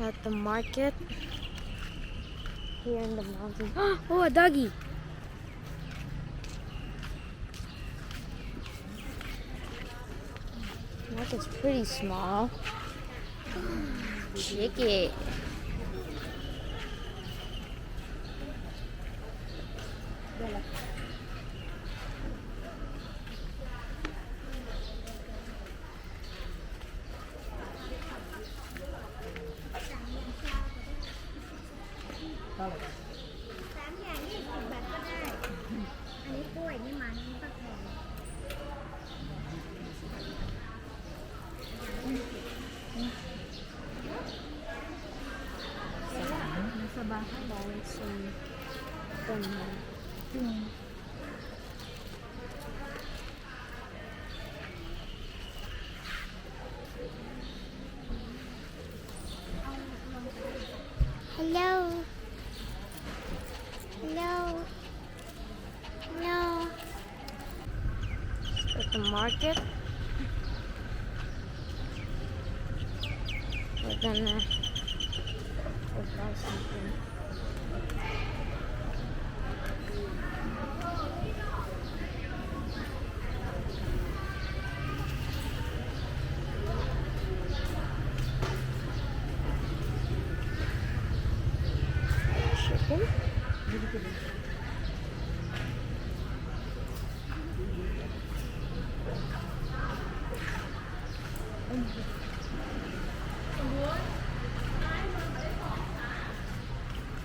at the market here in the mountains. Oh, a doggy! The market's pretty small. Check it. Hello. Hello. Hello. At the market. We're gonna go buy something. Chicken.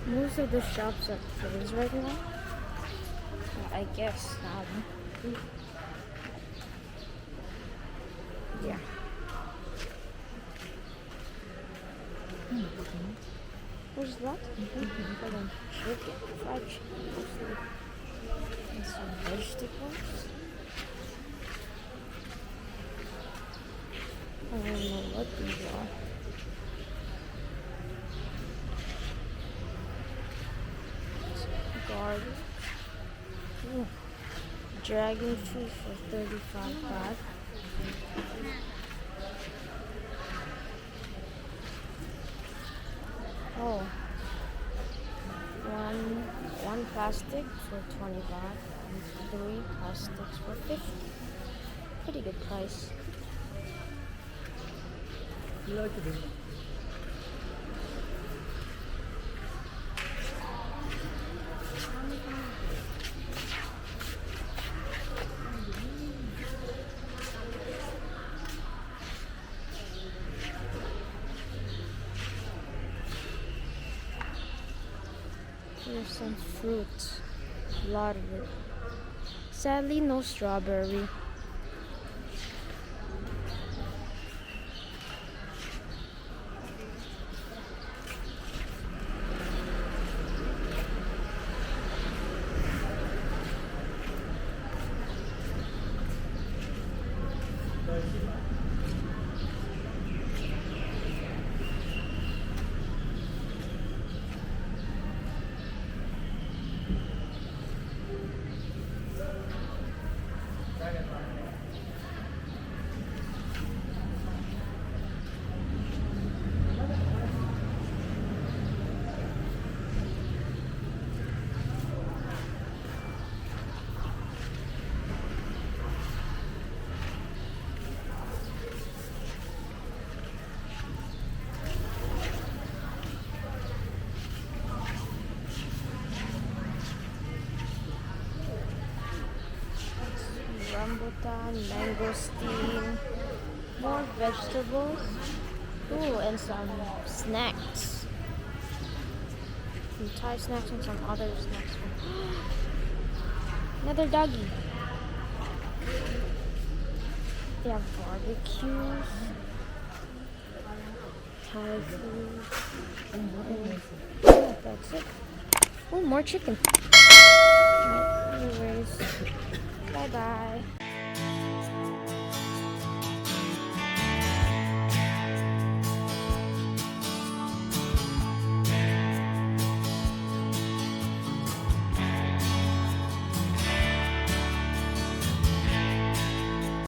Most of the shops are closed right now. I guess yeah. What's that? Chicken, fried chicken, and some vegetables. I don't know what these are. Garlic. Dragon fruit for 35 baht. Oh, one plastic for 20 baht and 3 plastics for 50. Pretty good price. You like it? Here's some fruit, a lot of it. Sadly, no strawberry. Rambutan, mangosteen, more vegetables. Ooh, and some snacks. Some Thai snacks and some other snacks. Another doggy. They have barbecues, Thai food. Oh, that's it. Oh, more chicken. Anyways, bye bye.